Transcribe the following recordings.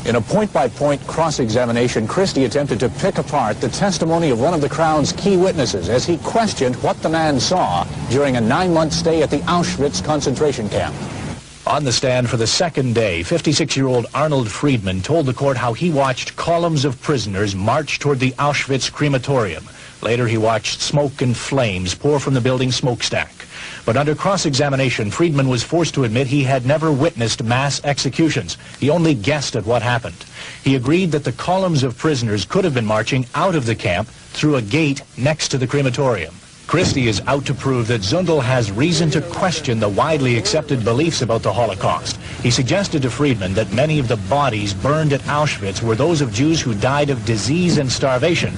In a point-by-point cross-examination, Christie attempted to pick apart the testimony of one of the Crown's key witnesses as he questioned what the man saw during a 9-month stay at the Auschwitz concentration camp. On the stand for the second day, 56-year-old Arnold Friedman told the court how he watched columns of prisoners march toward the Auschwitz crematorium. Later, he watched smoke and flames pour from the building's smokestack. But under cross-examination, Friedman was forced to admit he had never witnessed mass executions. He only guessed at what happened. He agreed that the columns of prisoners could have been marching out of the camp through a gate next to the crematorium. Christie is out to prove that Zundel has reason to question the widely accepted beliefs about the Holocaust. He suggested to Friedman that many of the bodies burned at Auschwitz were those of Jews who died of disease and starvation.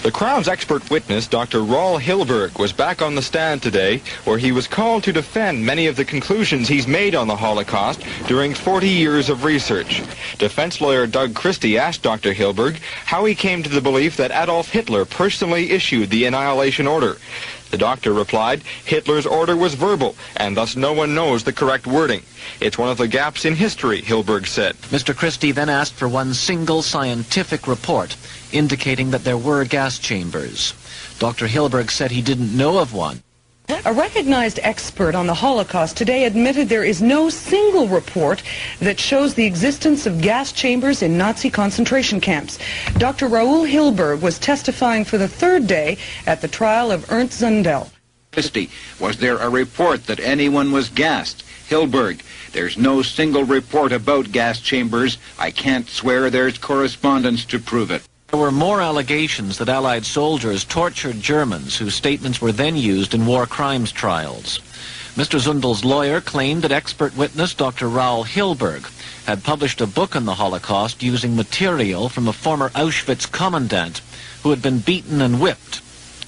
The Crown's expert witness, Dr. Raul Hilberg, was back on the stand today, where he was called to defend many of the conclusions he's made on the Holocaust during 40 years of research. Defense lawyer Doug Christie asked Dr. Hilberg how he came to the belief that Adolf Hitler personally issued the annihilation order. The doctor replied, Hitler's order was verbal, and thus no one knows the correct wording. It's one of the gaps in history, Hilberg said. Mr. Christie then asked for one single scientific report indicating that there were gas chambers. Dr. Hilberg said he didn't know of one. A recognized expert on the Holocaust today admitted there is no single report that shows the existence of gas chambers in Nazi concentration camps. Dr. Raul Hilberg was testifying for the third day at the trial of Ernst Zundel. Christie, was there a report that anyone was gassed? Hilberg, there's no single report about gas chambers. I can't swear there's correspondence to prove it. There were more allegations that Allied soldiers tortured Germans whose statements were then used in war crimes trials. Mr. Zundel's lawyer claimed that expert witness Dr. Raul Hilberg had published a book on the Holocaust using material from a former Auschwitz commandant who had been beaten and whipped.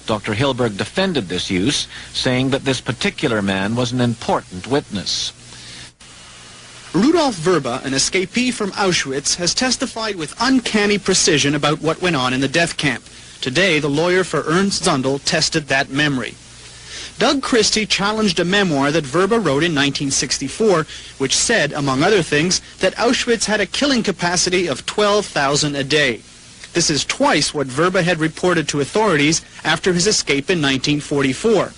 Dr. Hilberg defended this use, saying that this particular man was an important witness. Rudolf Verba, an escapee from Auschwitz, has testified with uncanny precision about what went on in the death camp. Today, the lawyer for Ernst Zundel tested that memory. Doug Christie challenged a memoir that Verba wrote in 1964, which said, among other things, that Auschwitz had a killing capacity of 12,000 a day. This is twice what Verba had reported to authorities after his escape in 1944.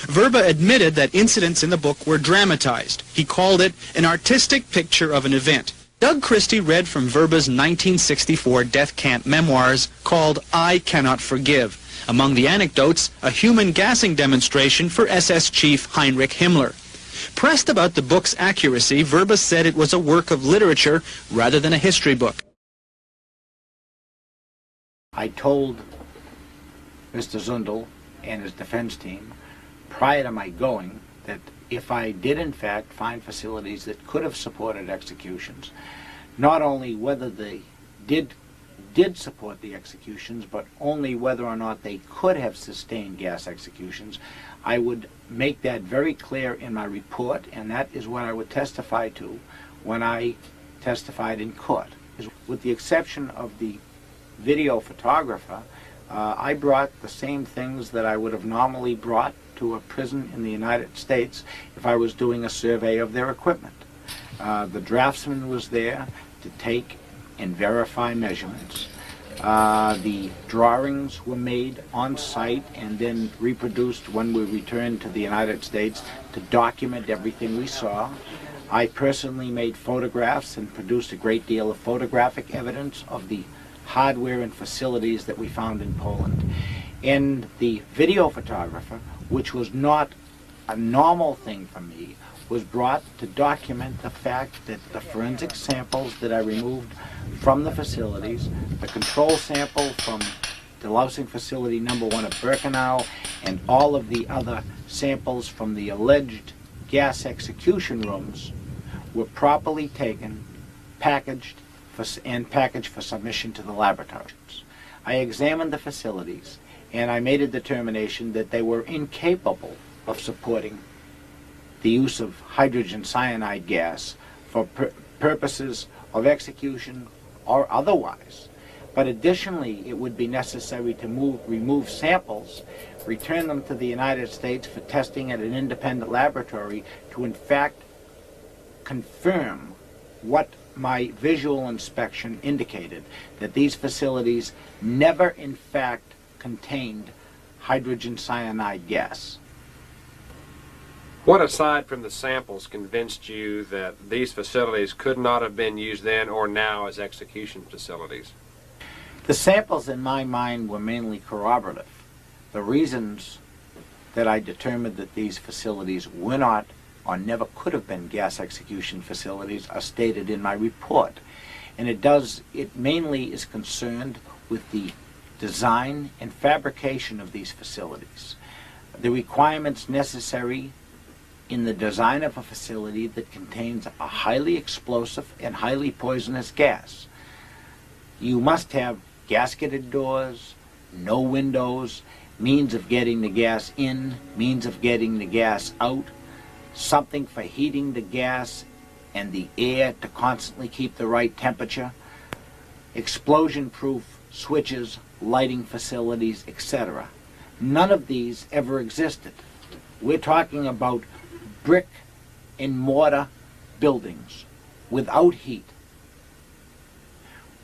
Verba admitted that incidents in the book were dramatized. He called it an artistic picture of an event. Doug Christie read from Verba's 1964 death camp memoirs called I Cannot Forgive. Among the anecdotes, a human gassing demonstration for SS Chief Heinrich Himmler. Pressed about the book's accuracy, Verba said it was a work of literature rather than a history book. I told Mr. Zundel and his defense team prior to my going that if I did in fact find facilities that could have supported executions, not only whether they did support the executions, but only whether or not they could have sustained gas executions, I would make that very clear in my report, and that is what I would testify to when I testified in court. With the exception of the video photographer, I brought the same things that I would have normally brought to a prison in the United States if I was doing a survey of their equipment. The draftsman was there to take and verify measurements. The drawings were made on site and then reproduced when we returned to the United States to document everything we saw. I personally made photographs and produced a great deal of photographic evidence of the hardware and facilities that we found in Poland. And the video photographer, which was not a normal thing for me, was brought to document the fact that the forensic samples that I removed from the facilities, the control sample from delousing facility number 1 at Birkenau, and all of the other samples from the alleged gas execution rooms were properly taken, packaged for submission to the laboratories. I examined the facilities and I made a determination that they were incapable of supporting the use of hydrogen cyanide gas for purposes of execution or otherwise. But additionally, it would be necessary to remove samples, return them to the United States for testing at an independent laboratory to in fact confirm what my visual inspection indicated that these facilities never in fact contained hydrogen cyanide gas. What aside from the samples convinced you that these facilities could not have been used then or now as execution facilities? The samples in my mind were mainly corroborative. The reasons that I determined that these facilities were not or never could have been gas execution facilities are stated in my report. And it mainly is concerned with the design and fabrication of these facilities. The requirements necessary in the design of a facility that contains a highly explosive and highly poisonous gas. You must have gasketed doors, no windows, means of getting the gas in, means of getting the gas out, something for heating the gas and the air to constantly keep the right temperature, explosion-proof switches, lighting facilities, etc. None of these ever existed. We're talking about brick and mortar buildings without heat,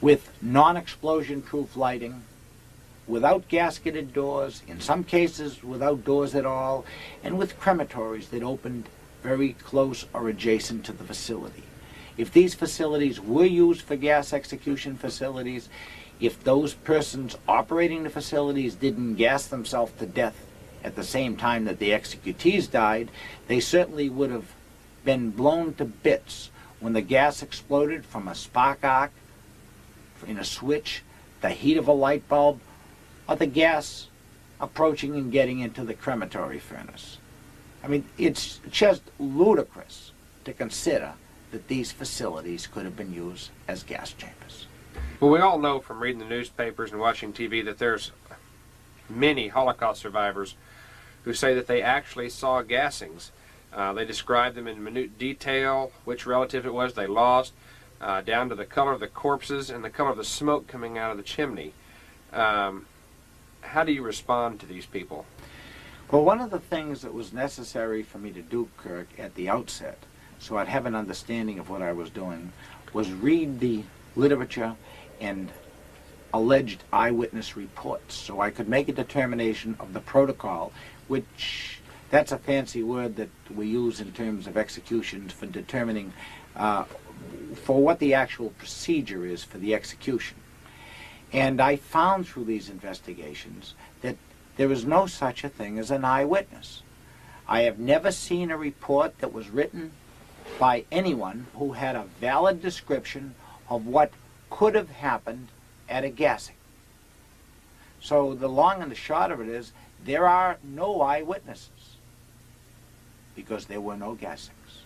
with non-explosion proof lighting, without gasketed doors, in some cases without doors at all, and with crematories that opened very close or adjacent to the facility. If these facilities were used for gas execution facilities, if those persons operating the facilities didn't gas themselves to death at the same time that the executees died, they certainly would have been blown to bits when the gas exploded from a spark arc in a switch, the heat of a light bulb, or the gas approaching and getting into the crematory furnace. I mean, it's just ludicrous to consider that these facilities could have been used as gas chambers. Well, we all know from reading the newspapers and watching TV that there's many Holocaust survivors who say that they actually saw gassings. They describe them in minute detail, which relative it was they lost, down to the color of the corpses and the color of the smoke coming out of the chimney. How do you respond to these people? Well, one of the things that was necessary for me to do, Kirk, at the outset, so I'd have an understanding of what I was doing, was read the literature and alleged eyewitness reports, so I could make a determination of the protocol, which, that's a fancy word that we use in terms of executions for determining for what the actual procedure is for the execution. And I found through these investigations that there is no such a thing as an eyewitness. I have never seen a report that was written by anyone who had a valid description of what could have happened at a gassing. So the long and the short of it is, there are no eyewitnesses because there were no gassings.